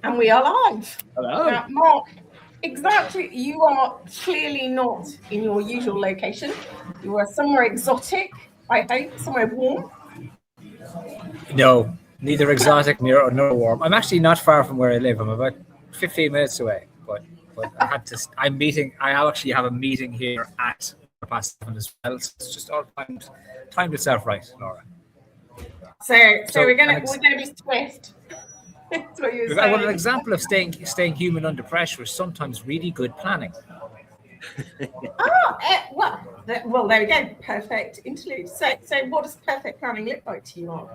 And we are live. Hello. Mark, exactly. You are clearly not in your usual location. You are somewhere exotic, I hope, somewhere warm. No, neither exotic nor warm. I'm actually not far from where I live. I'm about 15 minutes away. But I had to. I actually have a meeting here at 7:15 as well. So it's just all timed itself right, Laura. So we're gonna be swift. That's what you were saying. Well, an example of staying human under pressure is sometimes really good planning. Well, there we go. Perfect interlude. So what does perfect planning look like to you, Mark?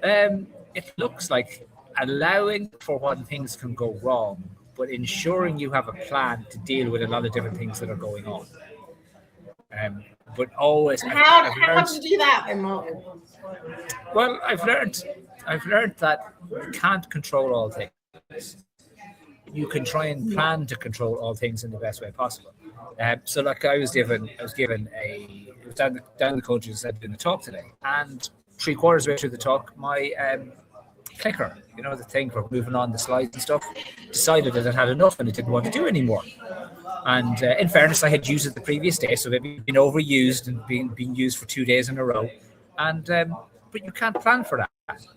It looks like allowing for when things can go wrong, but ensuring you have a plan to deal with a lot of different things that are going on. But always, how do you do that, then, Mark? Well, I've learned that you can't control all things. You can try and plan to control all things in the best way possible. So, like, I was given it was down the country, as I said, in the talk today, and 3/4 way through the talk, my clicker, the thing for moving on the slides and stuff, decided that it had enough and it didn't want to do anymore. And in fairness, I had used it the previous day, so it had been overused and being used for 2 days in a row. And but you can't plan for that,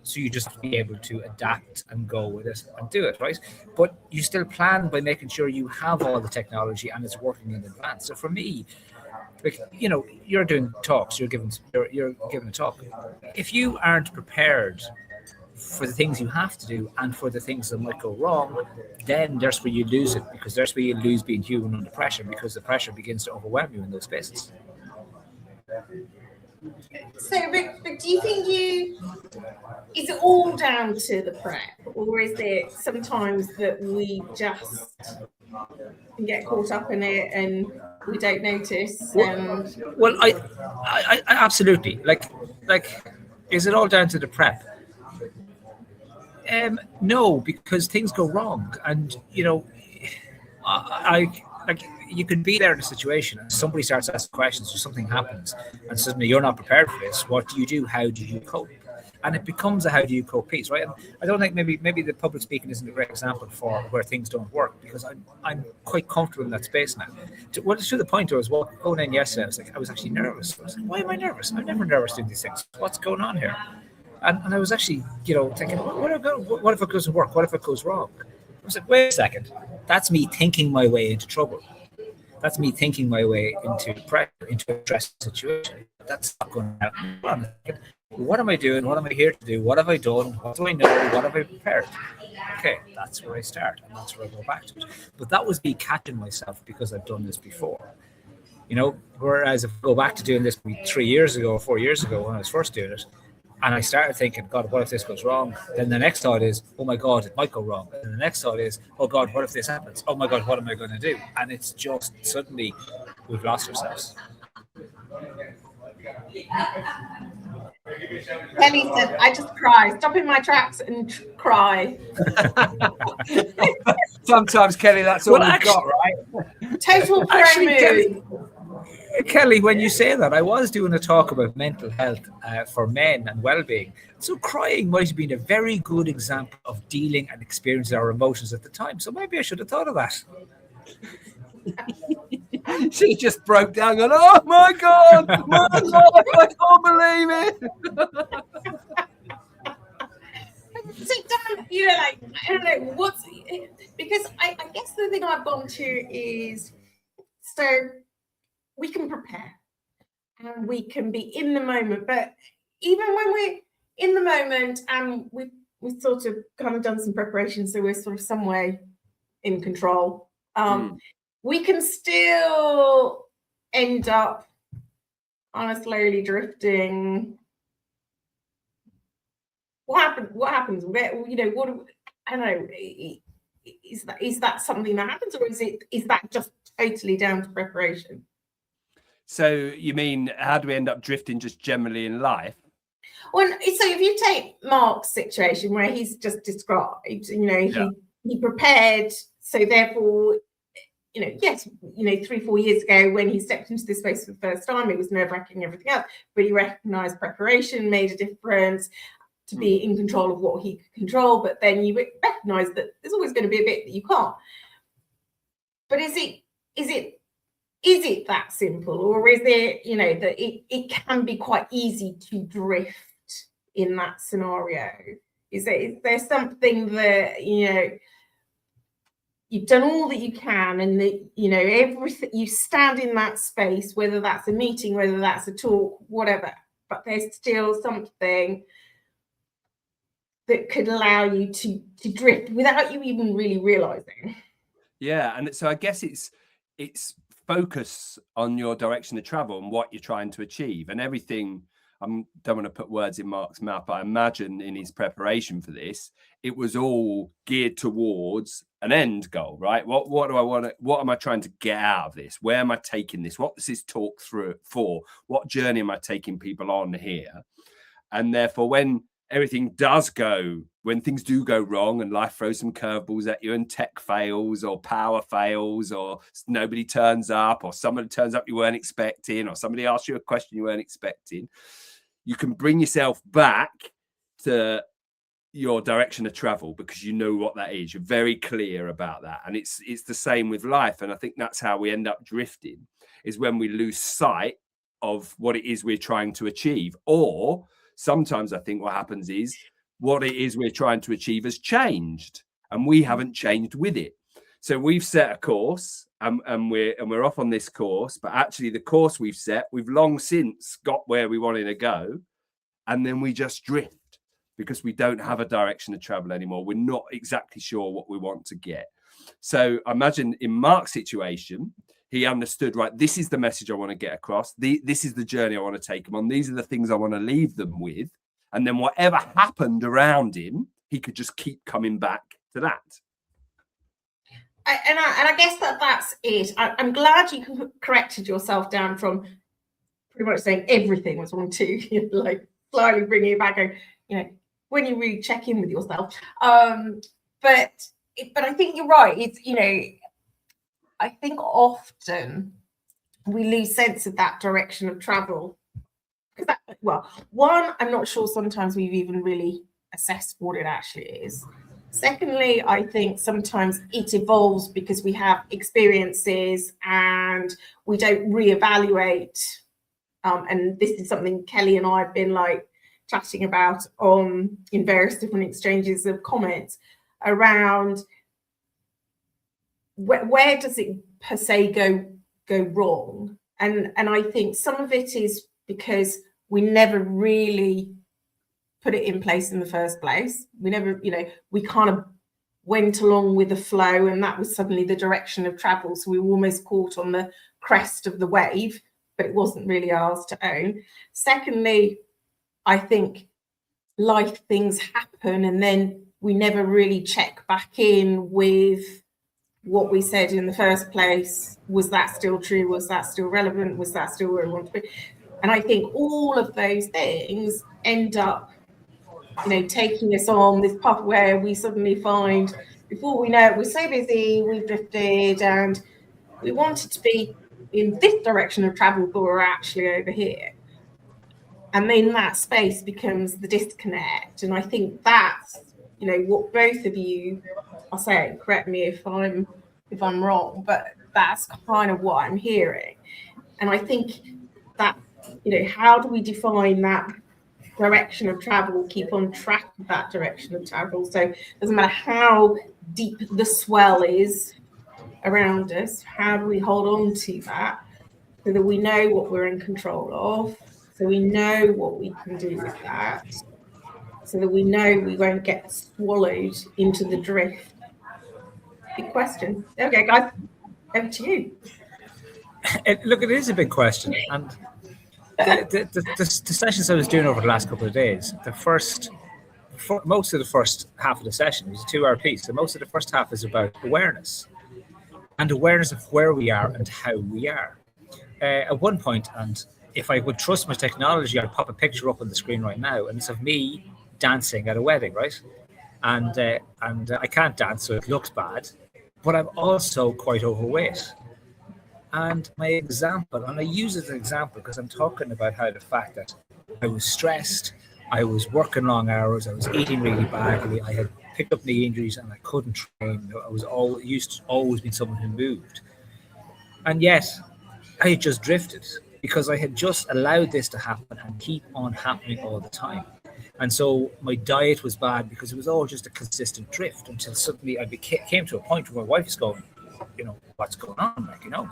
so you just have to be able to adapt and go with it and do it, right? But you still plan by making sure you have all the technology and it's working in advance. So for me, like, you're doing talks, you're giving a talk. If you aren't prepared for the things you have to do and for the things that might go wrong, then there's where you lose it, because there's where you lose being human under pressure, because the pressure begins to overwhelm you in those spaces. So, but do you think is it all down to the prep, or is it sometimes that we just get caught up in it and we don't notice? Well, I absolutely like. Is it all down to the prep? No, because things go wrong, and you can be there in a situation and somebody starts asking questions or something happens and suddenly you're not prepared for this. What do you do? How do you cope? And it becomes a how do you cope piece, right? And I don't think maybe the public speaking isn't a great example for where things don't work, because I'm quite comfortable in that space now. To the point where I was going in yesterday, I was actually nervous. I was like, why am I nervous? I'm never nervous doing these things. What's going on here? And I was actually, thinking, what if it doesn't work? What if it goes wrong? I was like, wait a second. That's me thinking my way into trouble. That's me thinking my way into pressure, into a stressful situation. That's not going to happen. What am I doing? What am I here to do? What have I done? What do I know? What have I prepared? Okay, that's where I start, and that's where I go back to it. But that was me catching myself because I've done this before. Whereas if I go back to doing this 3 years ago or 4 years ago when I was first doing it, and I started thinking, God, what if this goes wrong? Then the next thought is, oh my God, it might go wrong. And the next thought is, oh God, what if this happens? Oh my God, what am I going to do? And it's just suddenly we've lost ourselves. Kelly said, I just cry. Stop in my tracks and cry. Sometimes, Kelly, that's all we've got, right? Total pro mood. Kelly, when you say that, I was doing a talk about mental health for men and well-being. So crying might have been a very good example of dealing and experiencing our emotions at the time. So maybe I should have thought of that. She just broke down going, oh my God, I can't believe it. Sit down, I don't know, because I guess the thing I've gone to is, so we can prepare and we can be in the moment, but even when we're in the moment and we've sort of kind of done some preparation, so we're sort of some way in control, we can still end up on a slowly drifting. What happens? Where, I don't know. Is that something that happens, or is that just totally down to preparation? So you mean, how do we end up drifting just generally in life? Well, so if you take Mark's situation where he's just described, he prepared, so therefore, yes, 3-4 years ago when he stepped into this space for the first time, it was nerve-wracking, everything else, but he recognised preparation made a difference. to be in control of what he can control, but then you recognize that there's always going to be a bit that you can't. But is it that simple, or is it, you know, that it can be quite easy to drift in that scenario? Is there something that, you know, you've done all that you can, and that, you know, everything, you stand in that space, whether that's a meeting, whether that's a talk, whatever, but there's still something that could allow you to drift without you even really realizing? Yeah, and so I guess it's focus on your direction of travel and what you're trying to achieve, and everything. I don't want to put words in Mark's mouth, but I imagine in his preparation for this, it was all geared towards an end goal, right? What do I want to, what am I trying to get out of this? Where am I taking this? What does this talk through for? What journey am I taking people on here? And therefore, when everything does go, when things do go wrong and life throws some curveballs at you and tech fails or power fails or nobody turns up or somebody turns up you weren't expecting or somebody asks you a question you weren't expecting, you can bring yourself back to your direction of travel because you know what that is. You're very clear about that. And it's the same with life. And I think that's how we end up drifting, is when we lose sight of what it is we're trying to achieve. Or sometimes I think what happens is what it is we're trying to achieve has changed and we haven't changed with it. So we've set a course and we're off on this course, but actually the course we've set, we've long since got where we wanted to go. And then we just drift because we don't have a direction of travel anymore. We're not exactly sure what we want to get. So I imagine in Mark's situation, he understood, right, this is the message I want to get across. This is the journey I want to take them on. These are the things I want to leave them with. And then whatever happened around him, he could just keep coming back to that. And I guess that's it. I'm glad you corrected yourself down from pretty much saying everything was wrong too, you know, like slightly bringing it back, going, you know, when you really check in with yourself. But I think you're right. It's, you know, I think often we lose sense of that direction of travel. Well, one, I'm not sure sometimes we've even really assessed what it actually is. Secondly, I think sometimes it evolves because we have experiences and we don't reevaluate. And this is something Kelly and I have been like chatting about in various different exchanges of comments around where does it per se go wrong? And I think some of it is because we never really put it in place in the first place. We never, you know, we kind of went along with the flow and that was suddenly the direction of travel. So we were almost caught on the crest of the wave, but it wasn't really ours to own. Secondly, I think life things happen and then we never really check back in with what we said in the first place. Was that still true? Was that still relevant? Was that still where we want to be? And I think all of those things end up, you know, taking us on this path where we suddenly find, before we know it, we're so busy, we've drifted, and we wanted to be in this direction of travel, but we're actually over here. And then that space becomes the disconnect. And I think that's, you know, what both of you are saying. Correct me if I'm wrong, but that's kind of what I'm hearing. And I think that, you know, how do we define that direction of travel, keep on track of that direction of travel? So it doesn't matter how deep the swell is around us, how do we hold on to that so that we know what we're in control of, so we know what we can do with that, so that we know we won't get swallowed into the drift? Big question. Okay, guys, over to you. Look, it is a big question. And the sessions I was doing over the last couple of days, most of the first half of the session was a 2-hour piece. So most of the first half is about awareness and awareness of where we are and how we are. At one point, and if I would trust my technology, I'd pop a picture up on the screen right now, and it's of me dancing at a wedding, right? And I can't dance, so it looks bad, but I'm also quite overweight. And my example, and I use it as an example because I'm talking about how the fact that I was stressed, I was working long hours. I was eating really badly. I had picked up knee injuries and I couldn't train. I was always been someone who moved. And yet I had just drifted because I had just allowed this to happen and keep on happening all the time. And so my diet was bad because it was all just a consistent drift until suddenly I came to a point where my wife is going, what's going on?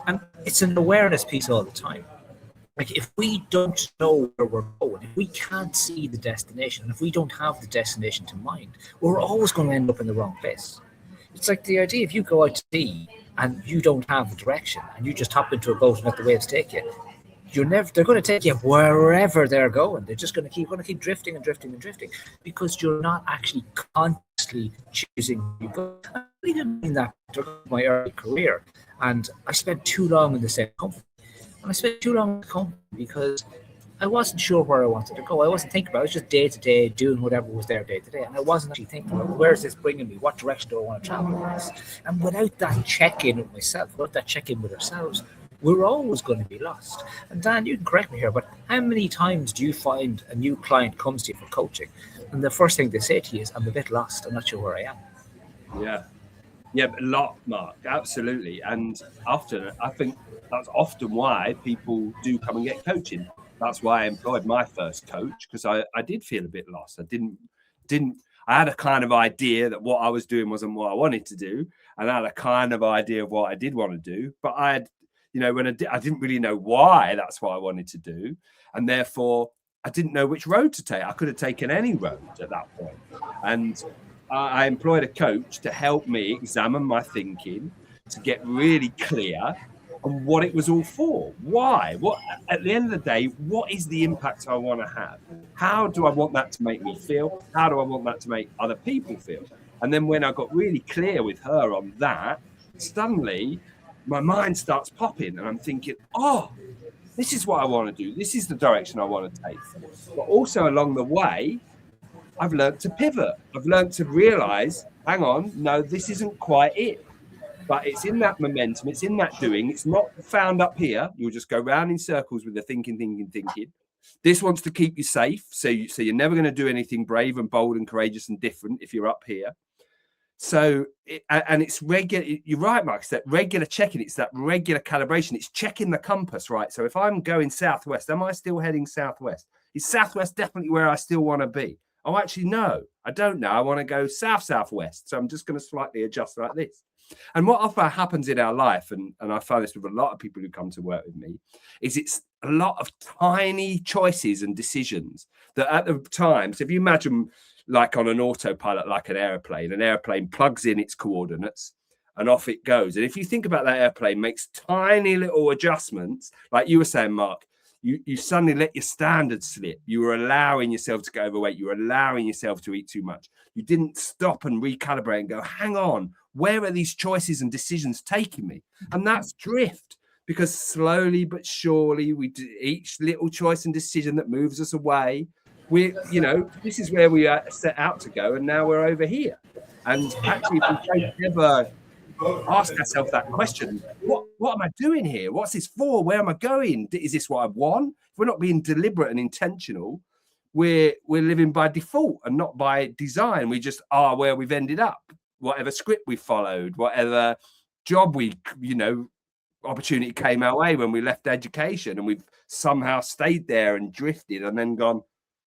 And it's an awareness piece all the time. Like, if we don't know where we're going, if we can't see the destination, and if we don't have the destination to mind, we're always going to end up in the wrong place. It's like the idea, if you go out to sea and you don't have the direction and you just hop into a boat and let the waves take you, they're going to take you wherever they're going. They're just going to keep drifting and drifting and drifting because you're not actually consciously choosing to go. I didn't mean that throughout my early career, and I spent too long in the same company. And I spent too long in the company because I wasn't sure where I wanted to go. I wasn't thinking about it. I was just day to day doing whatever was there day to day. And I wasn't actually thinking about, where is this bringing me? What direction do I want to travel with this? And without that check-in with myself, without that check-in with ourselves, we're always going to be lost. And Dan, you can correct me here, but how many times do you find a new client comes to you for coaching and the first thing they say to you is, I'm a bit lost, I'm not sure where I am? Yeah, a lot, Mark, absolutely. And often, I think that's often why people do come and get coaching. That's why I employed my first coach, because I did feel a bit lost. I had a kind of idea that what I was doing wasn't what I wanted to do, and I had a kind of idea of what I did want to do, but I didn't really know why that's what I wanted to do, and therefore I didn't know which road to take. I could have taken any road at that point, and I employed a coach to help me examine my thinking, to get really clear on what it was all for. Why? What, at the end of the day, what is the impact I want to have? How do I want that to make me feel? How do I want that to make other people feel? And then when I got really clear with her on that, suddenly my mind starts popping and I'm thinking, oh, this is what I want to do. This is the direction I want to take. But also along the way, I've learned to pivot. I've learned to realize, hang on, no, this isn't quite it. But it's in that momentum, it's in that doing. It's not found up here. You'll just go round in circles with the thinking. This wants to keep you safe. So you're never going to do anything brave and bold and courageous and different if you're up here. So, it's regular. You're right, Mark. It's that regular checking. It's that regular calibration. It's checking the compass, right? So if I'm going southwest, am I still heading southwest? Is southwest definitely where I still want to be? Oh, actually, no, I don't know. I want to go southwest. So I'm just going to slightly adjust like this. And what often happens in our life, and I find this with a lot of people who come to work with me, is it's a lot of tiny choices and decisions that at the time, so if you imagine like on an autopilot, like an airplane plugs in its coordinates and off it goes. And if you think about that airplane makes tiny little adjustments, like you were saying, Mark, you suddenly let your standards slip. You were allowing yourself to go overweight. You were allowing yourself to eat too much. You didn't stop and recalibrate and go, hang on, where are these choices and decisions taking me? And that's drift, because slowly but surely we do each little choice and decision that moves us away. This is where we set out to go, and now we're over here. And actually, if we don't ever ask ourselves that question, what am I doing here? What's this for? Where am I going? Is this what I want? If we're not being deliberate and intentional, we're living by default and not by design. We just are where we've ended up, whatever script we followed, whatever job opportunity came our way when we left education, and we've somehow stayed there and drifted and then gone,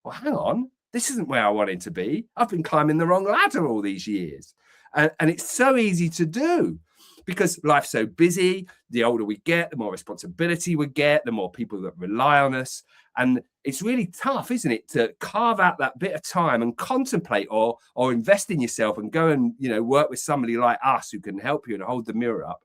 well, hang on, this isn't where I wanted to be. I've been climbing the wrong ladder all these years. And it's so easy to do because life's so busy. The older we get, the more responsibility we get, the more people that rely on us. And it's really tough, isn't it, to carve out that bit of time and contemplate or invest in yourself and go and, work with somebody like us who can help you and hold the mirror up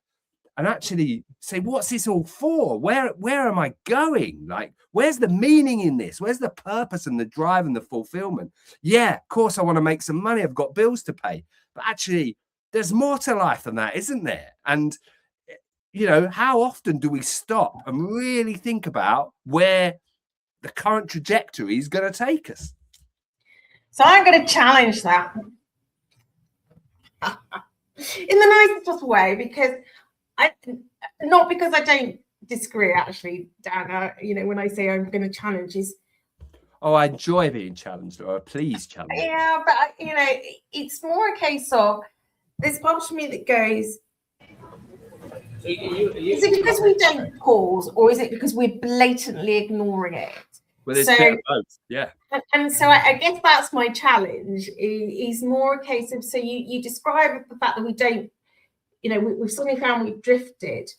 and actually say, what's this all for? Where am I going? Like, where's the meaning in this? Where's the purpose and the drive and the fulfillment? Yeah, of course, I want to make some money. I've got bills to pay. But actually, there's more to life than that, isn't there? And, how often do we stop and really think about where the current trajectory is going to take us? So I'm going to challenge that in the nicest way, because not because I don't disagree, actually, Dan. When I say I'm going to challenge, is oh, I enjoy being challenged, or please challenge me. Yeah, but it's more a case of there's part of me that goes, is it because we don't pause, or is it because we're blatantly ignoring it? Well, there's a bit of both, yeah. And so I guess that's my challenge, is more a case of, so you describe the fact that we don't, we've suddenly found we've drifted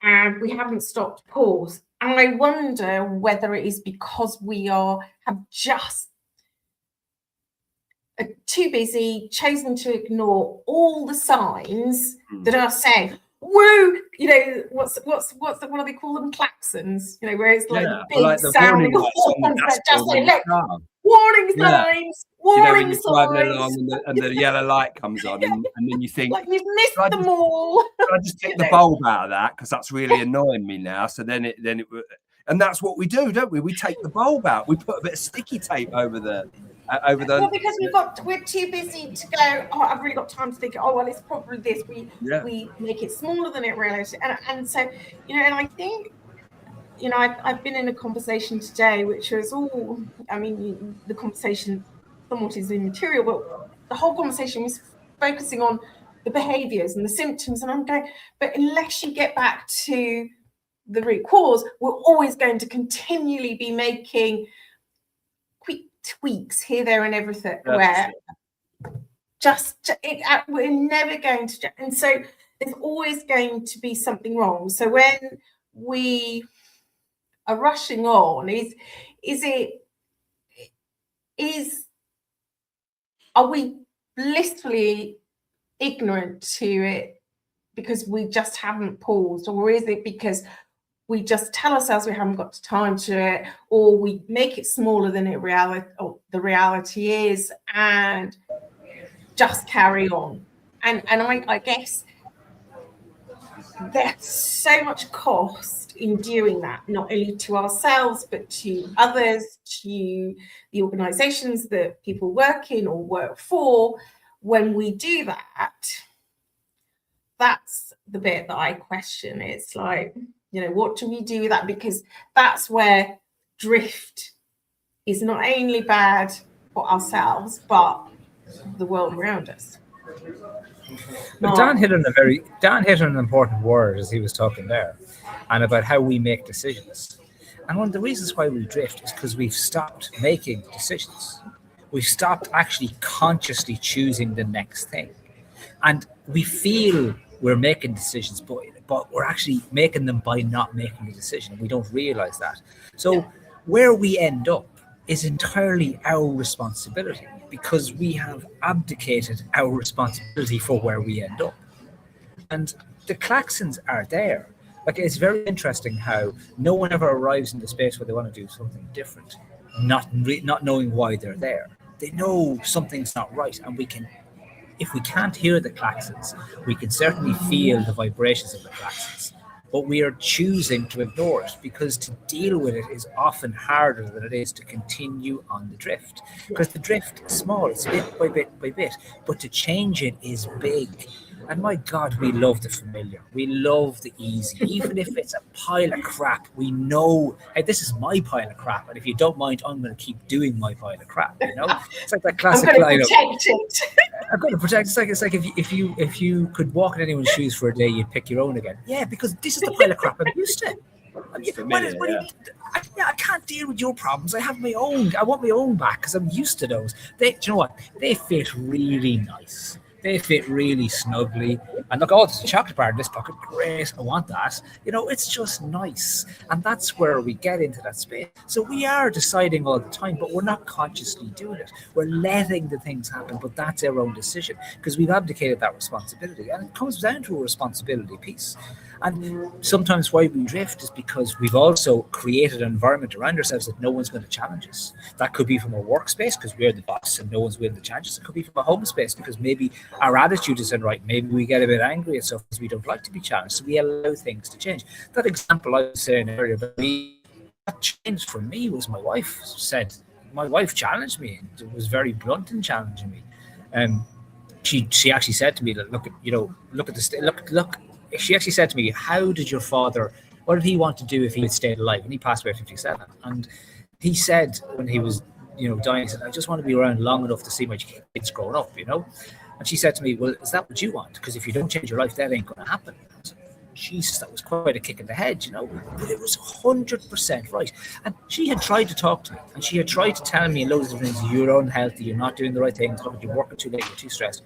and we haven't stopped pause. And I wonder whether it is because we have just too busy, chosen to ignore all the signs that are saying, woo, what do they call them? Klaxons, where it's like big sounding horns that just say, look, warning signs, warning signs. Driving along and the yellow light comes on, and then you think, like you've missed them all. I just take the bulb out of that because that's really annoying me now. So then it and that's what we do, don't we? We take the bulb out. We put a bit of sticky tape over the. Well, because we're too busy to go, oh, I've really got time to think, oh, well, it's probably this. We make it smaller than it really is. And so, and I think, I've been in a conversation today, which was the conversation somewhat is immaterial, but the whole conversation was focusing on the behaviors and the symptoms. And I'm going, but unless you get back to the root cause, we're always going to continually be making quick tweaks here, there, and everything. Where we're never going to, and so there's always going to be something wrong. So when we are rushing on, are we blissfully ignorant to it because we just haven't paused, or is it because we just tell ourselves we haven't got time to it, or we make it smaller than the reality is, and just carry on? And I guess there's so much cost in doing that, not only to ourselves, but to others, to the organizations that people work in or work for. When we do that, that's the bit that I question. It's like, what do we do with that? Because that's where drift is not only bad for ourselves, but the world around us. But Dan hit on an important word as he was talking there, and about how we make decisions. And one of the reasons why we drift is because we've stopped making decisions. We've stopped actually consciously choosing the next thing. And we feel we're making decisions, but we're actually making them by not making a decision. We don't realize that. So where we end up is entirely our responsibility, because we have abdicated our responsibility for where we end up. And the klaxons are there. Like, it's very interesting how no one ever arrives in the space where they want to do something different, not knowing why they're there. They know something's not right, and if we can't hear the klaxons, we can certainly feel the vibrations of the klaxons. But we are choosing to ignore it, because to deal with it is often harder than it is to continue on the drift. Because the drift is small, it's bit by bit by bit, but to change it is big. And my God, we love the familiar. We love the easy. Even if it's a pile of crap, we know, hey, this is my pile of crap. And if you don't mind, I'm going to keep doing my pile of crap. It's like that classic line. I'm going to protect it. It's like if you could walk in anyone's shoes for a day, you'd pick your own again. Yeah, because this is the pile of crap I'm used to. I can't deal with your problems. I have my own. I want my own back because I'm used to those. Do you know what? They fit really nice. They fit really snugly. And look, there's a chocolate bar in this pocket. Great, I want that. It's just nice. And that's where we get into that space. So we are deciding all the time, but we're not consciously doing it. We're letting the things happen, but that's our own decision, because we've abdicated that responsibility. And it comes down to a responsibility piece. And sometimes why we drift is because we've also created an environment around ourselves that no one's going to challenge us. That could be from a workspace because we're the boss and no one's willing to challenge us. It could be from a home space because maybe our attitude isn't right. Maybe we get a bit angry at stuff because we don't like to be challenged. So we allow things to change. That example I was saying earlier, that changed for me was my wife challenged me. It was very blunt in challenging me. She actually said to me, look at this, look. She actually said to me, what did he want to do if he had stayed alive? And he passed away at 57. And he said when he was dying. I said, I just want to be around long enough to see my kids growing up, And she said to me, well, is that what you want? Because if you don't change your life, that ain't going to happen. I said, Jesus, that was quite a kick in the head, But it was 100% right. And she had tried to talk to me, and she had tried to tell me loads of things. You're unhealthy, you're not doing the right things, you're working too late, you're too stressed.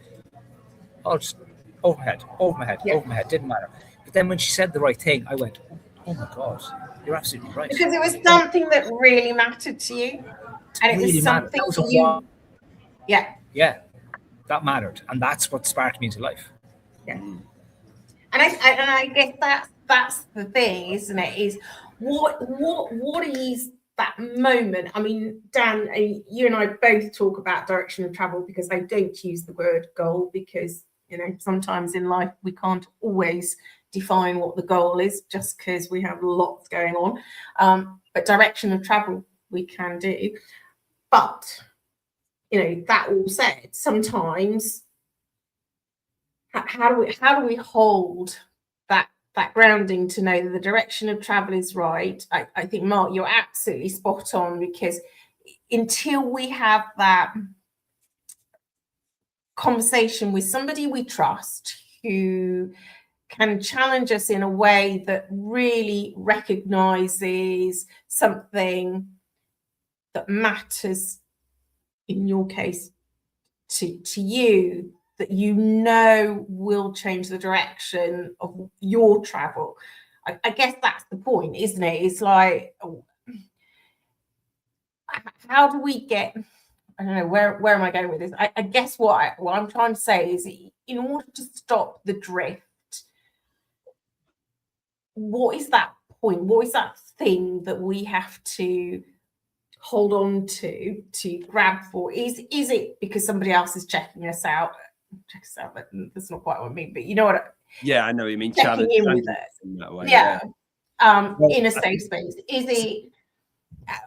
All just over my head, didn't matter. But then when she said the right thing, I went, oh my God, you're absolutely right. Because it was something that really mattered to you. And it was something that you... Yeah, that mattered. And that's what sparked me into life. Yeah. And I guess that's the thing, isn't it? Is what is that moment? I mean, Dan, you and I both talk about direction of travel, because I don't use the word goal, because sometimes in life we can't always define what the goal is, just because we have lots going on. But direction of travel we can do. But that all said, sometimes how do we hold that grounding to know that the direction of travel is right? I think, Mark, you're absolutely spot on, because until we have that conversation with somebody we trust who can challenge us in a way that really recognizes something that matters, in your case, to you, that will change the direction of your travel. I guess that's the point, isn't it? It's like, how do we get... I don't know, where am I going with this? I guess what I'm trying to say is, in order to stop the drift, what is that point? What is that thing that we have to hold on to grab for? Is it because somebody else is checking us out? But that's not quite what I mean, but you know what? Yeah, I know what you mean. Checking in with us. In that way, yeah. In a safe space. Is it...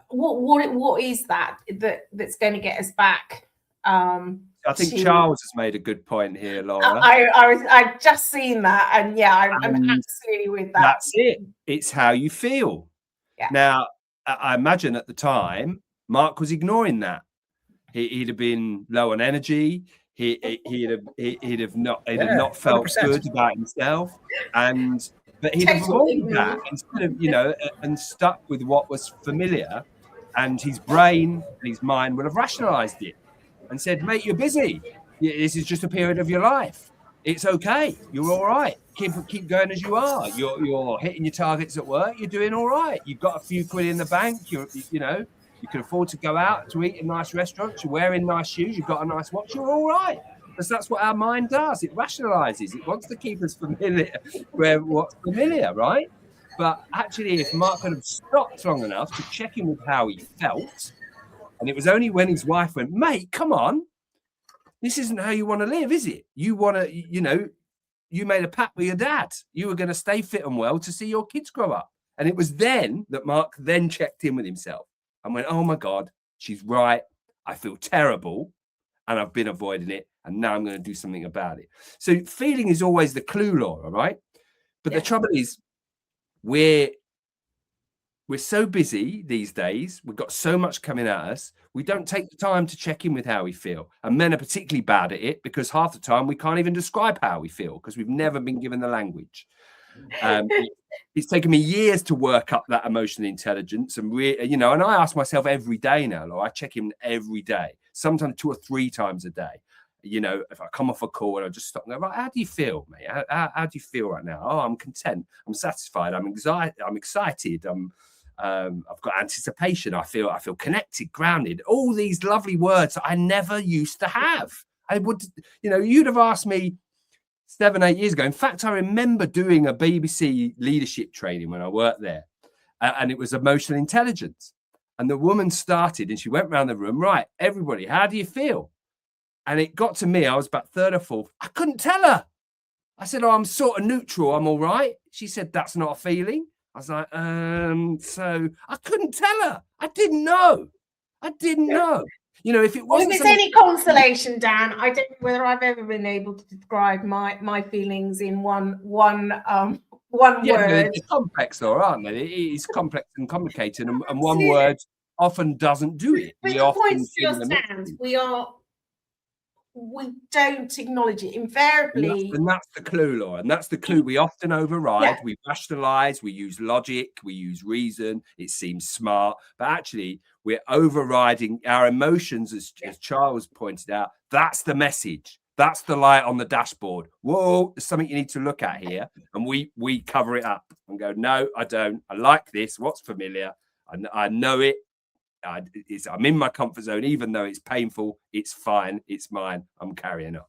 What is that's going to get us back? I think Charles has made a good point here, Laura. I've just seen that, and yeah, I'm absolutely with that. That's it. It's how you feel. Yeah. Now, I imagine at the time, Mark was ignoring that. He'd have been low on energy. He'd have not felt 100%. good about himself, but he'd have avoided that instead of, and stuck with what was familiar, and his brain and his mind would have rationalized it and said, mate, you're busy. This is just a period of your life. It's okay. You're all right. Keep going as you are. You're hitting your targets at work. You're doing all right. You've got a few quid in the bank. You can afford to go out to eat in nice restaurants. You're wearing nice shoes. You've got a nice watch. You're all right. Because that's what our mind does. It rationalizes. It wants to keep us familiar where what's familiar, right? But actually, if Mark could have stopped long enough to check in with how he felt, and it was only when his wife went, mate, come on, this isn't how you want to live, is it? You want to, you made a pact with your dad. You were going to stay fit and well to see your kids grow up. And it was then that Mark then checked in with himself and went, oh my God, she's right. I feel terrible and I've been avoiding it. And now I'm going to do something about it. So feeling is always the clue, Laura, right? But the trouble is, we're so busy these days. We've got so much coming at us. We don't take the time to check in with how we feel. And men are particularly bad at it because half the time we can't even describe how we feel because we've never been given the language. It's taken me years to work up that emotional intelligence. And, and I ask myself every day now, Laura, I check in every day, sometimes 2 or 3 times a day. If I come off a call and I just stop and go, right, how do you feel, mate? How do you feel right now? Oh, I'm content. I'm satisfied. I'm excited. I've got anticipation. I feel connected, grounded. All these lovely words that I never used to have. I would, you'd have asked me 7, 8 years ago. In fact, I remember doing a BBC leadership training when I worked there, and it was emotional intelligence. And the woman started, and she went around the room. Right, everybody, how do you feel? And it got to me, I was about 3rd or 4th. I couldn't tell her. I said, oh, I'm sort of neutral. I'm all right. She said, that's not a feeling. I was like, so I couldn't tell her. I didn't know. If it wasn't. If it's any consolation, Dan, I don't know whether I've ever been able to describe my feelings in one word. They're complex, though, aren't they? It is complex and complicated, and one word often doesn't do it. But We the often point still think they're not stands. doing it. We don't acknowledge it. Invariably, And that's the clue, Laura. And that's the clue. We often override, Yeah. we rationalize, we use logic, we use reason. It seems smart, but actually we're overriding our emotions, as Charles pointed out. That's the message. That's the light on the dashboard. Whoa, there's something you need to look at here. And we cover it up and go, no, I don't. I like this. What's familiar? I know it. I'm in my comfort zone, even though it's painful. It's fine. It's mine. I'm carrying on.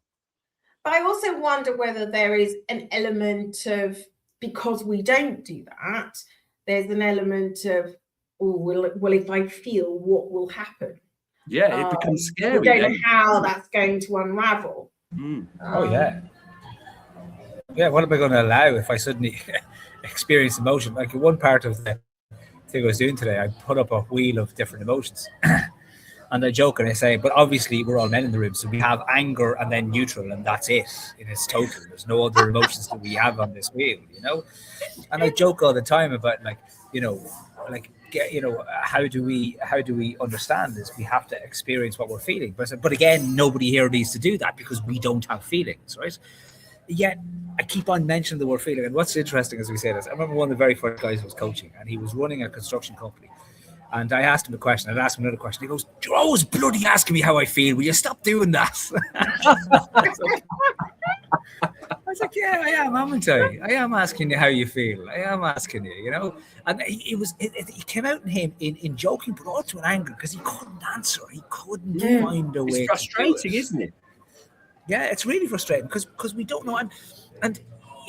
But I also wonder whether there is an element of, because we don't do that, there's an element of, oh, well, if I feel, what will happen? Yeah, it becomes scary. We don't know how that's going to unravel. Oh, yeah. Yeah, what am I going to allow if I suddenly experience emotion? Like one part of the thing I was doing today, I put up a wheel of different emotions. And I joke and I say, but obviously we're all men in the room, so we have anger and then neutral, and that's it in its total. There's no other emotions that we have on this wheel, you know. And I joke all the time about, like, you know, how do we understand this? We have to experience what we're feeling. But again, nobody here needs to do that because we don't have feelings, right? Yet I keep on mentioning the word feeling. And what's interesting as we say this, I remember one of the very first guys I was coaching, and he was running a construction company. And I asked him a question. I'd ask him another question. He goes, "You're always bloody asking me how I feel. Will you stop doing that?" I was like, "Yeah, I am, haven't I? I am asking you how you feel. I am asking you, you know." And it came out in him in joking, but also in anger, because he couldn't answer. He couldn't find a way. It's frustrating, isn't it? Yeah, it's really frustrating because we don't know. And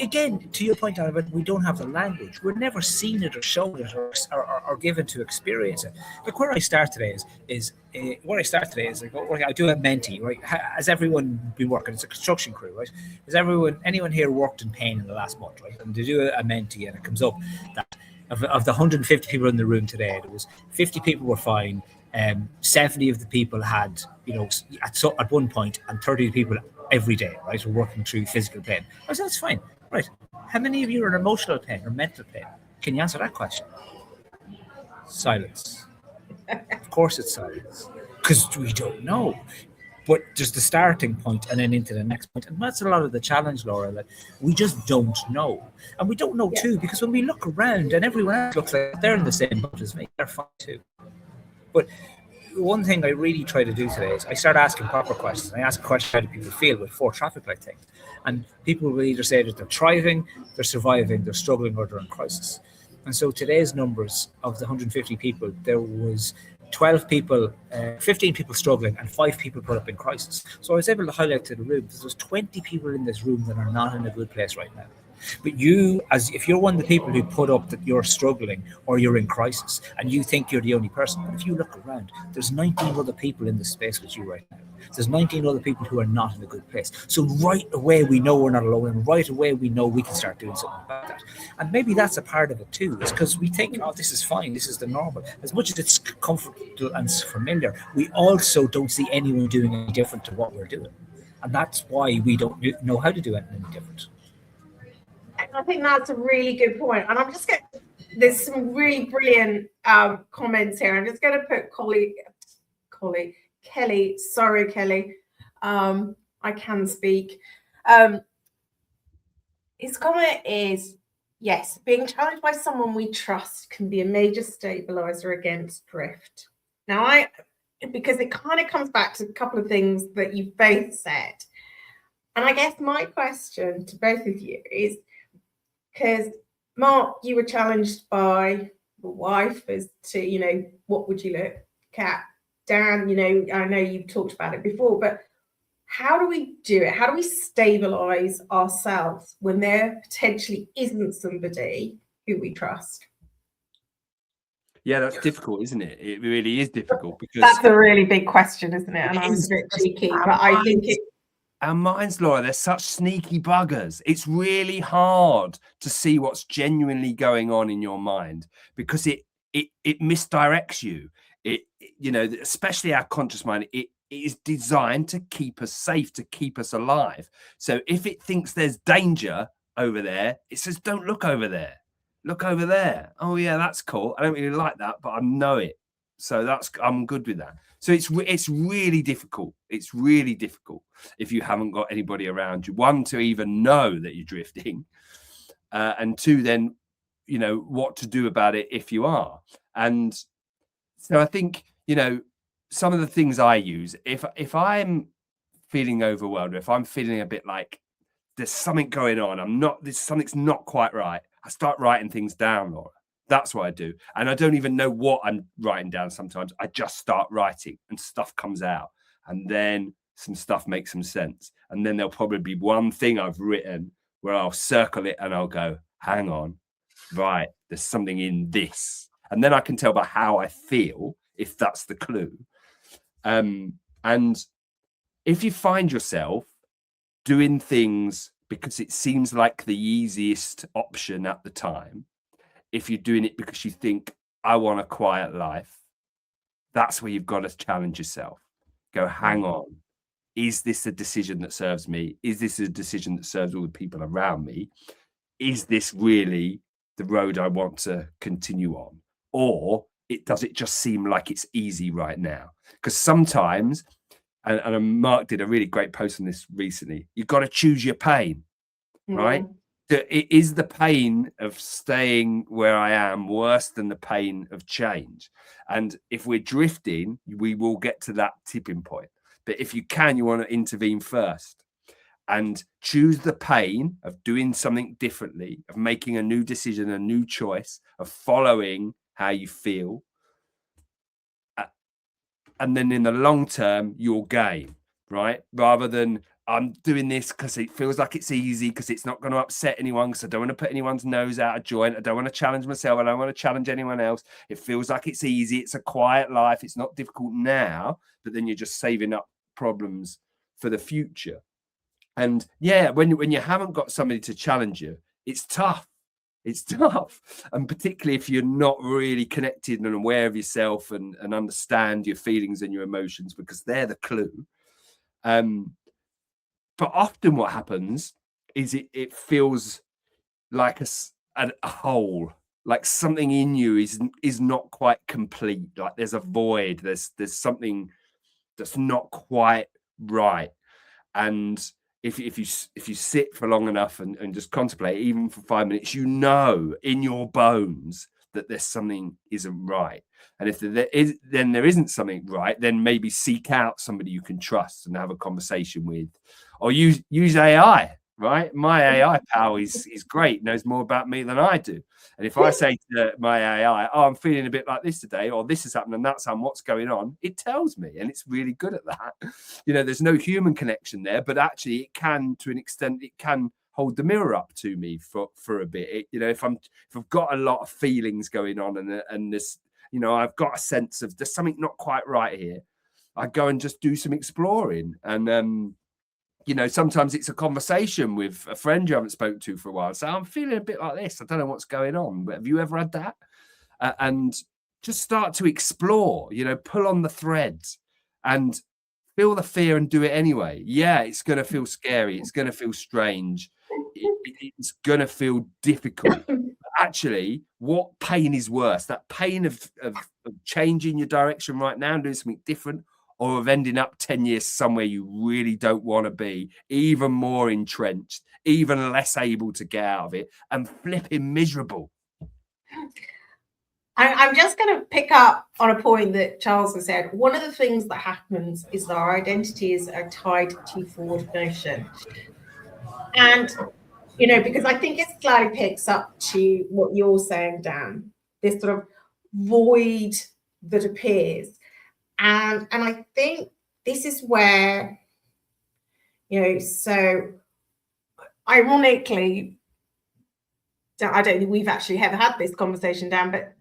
again, to your point, about we don't have the language. We're never seen it or shown it or given to experience it. Like where I start today is like, I do a mentee, right? Has everyone been working? It's a construction crew, right? Has anyone here worked in pain in the last month, right? And they do a mentee, and it comes up that of the 150 people in the room today, there was 50 people were fine. 70 of the people had, you know, at one point, and 30 people every day, right, were working through physical pain. I said, that's fine. Right. How many of you are in emotional pain or mental pain? Can you answer that question? Silence. Of course it's silence. Because we don't know. But there's the starting point and then into the next point. And that's a lot of the challenge, Laura, that we just don't know. And we don't know too, because when we look around and everyone else looks like they're in the same boat as me, they're fine too. But one thing I really try to do today is I start asking proper questions. I ask a question, how do people feel with 4 traffic light things? And people will either say that they're thriving, they're surviving, they're struggling, or they're in crisis. And so today's numbers of the 150 people, there was 12 people, 15 people struggling, and 5 people put up in crisis. So I was able to highlight to the room that there's 20 people in this room that are not in a good place right now. But you, as if you're one of the people who put up that you're struggling or you're in crisis and you think you're the only person, but if you look around, there's 19 other people in the space with you right now. There's 19 other people who are not in a good place. So right away we know we're not alone, and right away we know we can start doing something about that. And maybe that's a part of it too, is because we think, oh, this is fine, this is the normal. As much as it's comfortable and familiar, we also don't see anyone doing any different to what we're doing. And that's why we don't know how to do anything different. I think that's a really good point. And I'm just going to, there's some really brilliant comments here. I'm just going to put Kelly, sorry, Kelly. I can speak. His comment is, yes, being challenged by someone we trust can be a major stabilizer against drift. Now, because it kind of comes back to a couple of things that you've both said. And I guess my question to both of you is, because Mark, you were challenged by your wife as to, you know, what would you look at? Dan, you know, I know you've talked about it before, but how do we do it? How do we stabilize ourselves when there potentially isn't somebody who we trust? Yeah, that's difficult, isn't it? It really is difficult, because that's a really big question, isn't it? And I'm a bit cheeky, but I think our minds, Laura, they're such sneaky buggers. It's really hard to see what's genuinely going on in your mind, because it misdirects you. It, you know, especially our conscious mind, it is designed to keep us safe, to keep us alive. So if it thinks there's danger over there, it says, don't look over there. Look over there. Oh yeah, that's cool. I don't really like that, but I know it. So I'm good with that. So it's really difficult. It's really difficult if you haven't got anybody around you. One, to even know that you're drifting, and two, then what to do about it if you are. And so I think some of the things I use, if I'm feeling overwhelmed, if I'm feeling a bit like there's something going on, something's not quite right, I start writing things down, Laura. That's what I do. And I don't even know what I'm writing down sometimes. I just start writing and stuff comes out. And then some stuff makes some sense. And then there'll probably be one thing I've written where I'll circle it and I'll go, hang on, right, there's something in this. And then I can tell by how I feel, if that's the clue. And if you find yourself doing things because it seems like the easiest option at the time, if you're doing it because you think, I want a quiet life, that's where you've got to challenge yourself. Go, hang on. Is this a decision that serves me? Is this a decision that serves all the people around me? Is this really the road I want to continue on? Or does it just seem like it's easy right now? Because sometimes, and Mark did a really great post on this recently, you've got to choose your pain, right? It is the pain of staying where I am worse than the pain of change. And if we're drifting, we will get to that tipping point. But if you can, you want to intervene first and choose the pain of doing something differently, of making a new decision, a new choice, of following how you feel. And then in the long term, you'll gain, right? Rather than I'm doing this because it feels like it's easy, because it's not going to upset anyone, because I don't want to put anyone's nose out of joint. I don't want to challenge myself. I don't want to challenge anyone else. It feels like it's easy. It's a quiet life. It's not difficult now, but then you're just saving up problems for the future. And yeah, when you haven't got somebody to challenge you, it's tough. It's tough. And particularly if you're not really connected and aware of yourself and understand your feelings and your emotions, because they're the clue. But often what happens is it feels like a hole, like something in you is not quite complete. Like there's a void. There's something that's not quite right. And if you sit for long enough and just contemplate, even for 5 minutes, in your bones that there's something isn't right. And if there isn't something right, then maybe seek out somebody you can trust and have a conversation with, or use AI, right? My AI pal is great, knows more about me than I do. And if I say to my AI, oh, I'm feeling a bit like this today, or this has happened and that's happened, what's going on? It tells me, and it's really good at that. There's no human connection there, but actually it can, to an extent, it can hold the mirror up to me for a bit. If I've got a lot of feelings going on and this, I've got a sense of there's something not quite right here, I go and just do some exploring. And sometimes it's a conversation with a friend you haven't spoken to for a while. So I'm feeling a bit like this. I don't know what's going on. But have you ever had that? And just start to explore, pull on the threads and feel the fear and do it anyway. Yeah, it's going to feel scary. It's going to feel strange. It's going to feel difficult. Actually, what pain is worse? That pain of changing your direction right now and doing something different, or of ending up 10 years somewhere you really don't want to be, even more entrenched, even less able to get out of it, and flipping miserable. I'm just going to pick up on a point that Charles has said. One of the things that happens is that our identities are tied to forward motion. And, because I think it slightly picks up to what you're saying, Dan, this sort of void that appears. And I think this is where, so ironically, I don't think we've actually ever had this conversation, Dan, but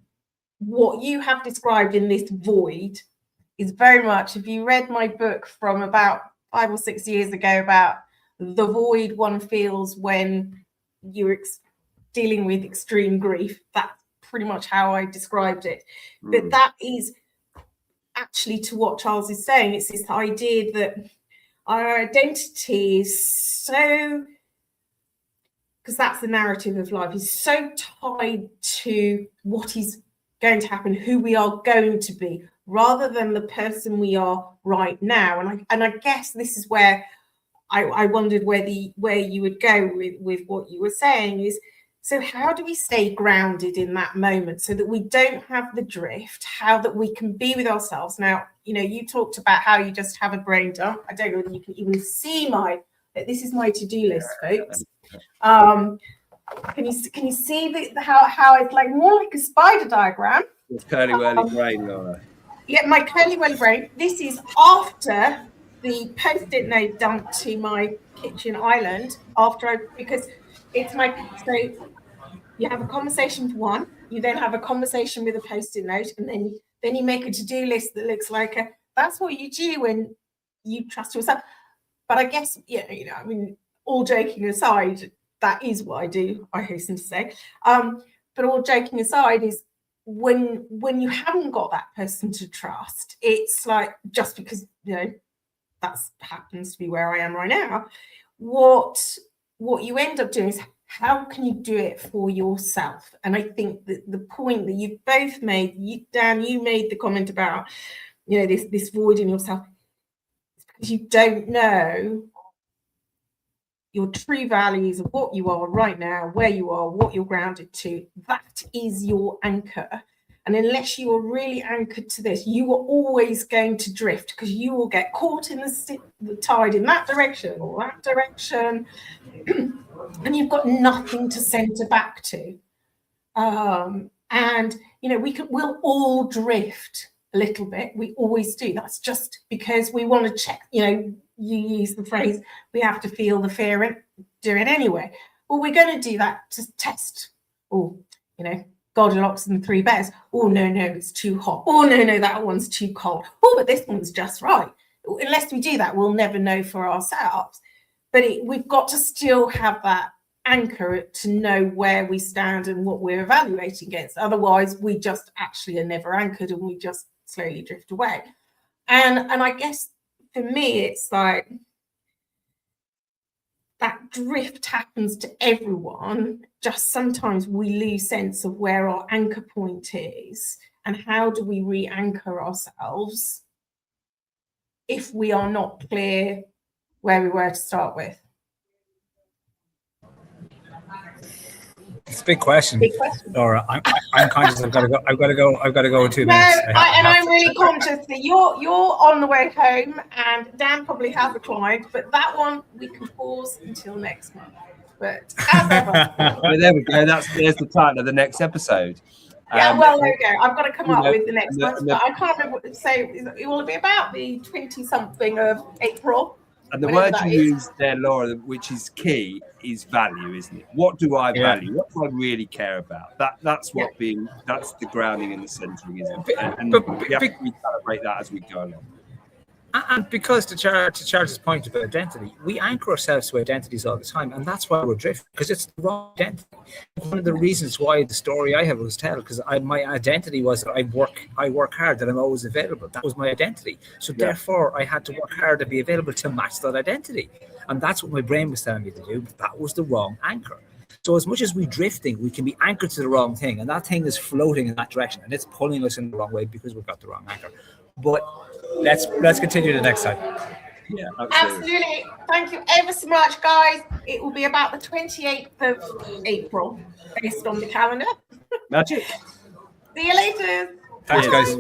what you have described in this void is very much, if you read my book from about 5 or 6 years ago about the void one feels when you're dealing with extreme grief, that's pretty much how I described it. But that is actually to what Charles is saying. It's this idea that our identity is so, because that's the narrative of life, is so tied to what is going to happen, who we are going to be, rather than the person we are right now. And I guess this is where I wondered where you would go with what you were saying is, so how do we stay grounded in that moment so that we don't have the drift, how that we can be with ourselves? Now, you talked about how you just have a brain dump. I don't know whether you can even see this is my to-do list, folks. Can you see how it's like more like a spider diagram? It's curly whirly brain, Laura. Yeah, my curly whirly brain. This is after the post-it note dumped to my kitchen island because it's so you have a conversation with one, you then have a conversation with a post-it note, and then you make a to-do list that looks like that's what you do when you trust yourself. But I guess, I mean, all joking aside, that is what I do, I hasten to say. But all joking aside is when you haven't got that person to trust, it's like, just because, that happens to be where I am right now, what you end up doing is, how can you do it for yourself? And I think that the point that you both made, Dan, you made the comment about, this void in yourself, because you don't know your true values of what you are right now, where you are, what you're grounded to. That is your anchor. And unless you are really anchored to this, you are always going to drift, because you will get caught in the tide in that direction or that direction, and you've got nothing to center back to. And we'll all drift a little bit. We always do. That's just because we want to check. You use the phrase, we have to feel the fear and do it anyway. Well, we're going to do that to test. Goldilocks and the Three Bears. Oh, no, it's too hot. Oh, no, that one's too cold. Oh, but this one's just right. Unless we do that, we'll never know for ourselves. But we've got to still have that anchor to know where we stand and what we're evaluating against. Otherwise, we just actually are never anchored, and we just slowly drift away. And I guess for me, it's like that drift happens to everyone. Just sometimes we lose sense of where our anchor point is, and how do we re-anchor ourselves if we are not clear where we were to start with. It's a big question. Laura. I'm conscious. I've got to go in 2 minutes. I'm really conscious that you're on the way home, and Dan probably has a client, but that one we can pause until next month. But as ever, well, there we go. There's the title of the next episode. There we go. I've got to come up with the next one, but I can't remember what to say. It will be about the 20-something of April. And the word you used there, Laura, which is key, is value, isn't it? What do I value? What do I really care about? That's the grounding and the centering, isn't it? And we have to recalibrate that as we go along. And because to Charles's point about identity, we anchor ourselves to identities all the time, and that's why we're drifting, because it's the wrong identity. One of the reasons why the story I have was tell, because my identity was that I work hard, that I'm always available. That was my identity. So therefore, I had to work hard to be available to match that identity, and that's what my brain was telling me to do. But that was the wrong anchor. So as much as we're drifting, we can be anchored to the wrong thing, and that thing is floating in that direction, and it's pulling us in the wrong way because we've got the wrong anchor. But let's continue the next time. Yeah, absolutely. Thank you ever so much, guys. It will be about the 28th of April, based on the calendar. Magic. See you later. Thanks, guys.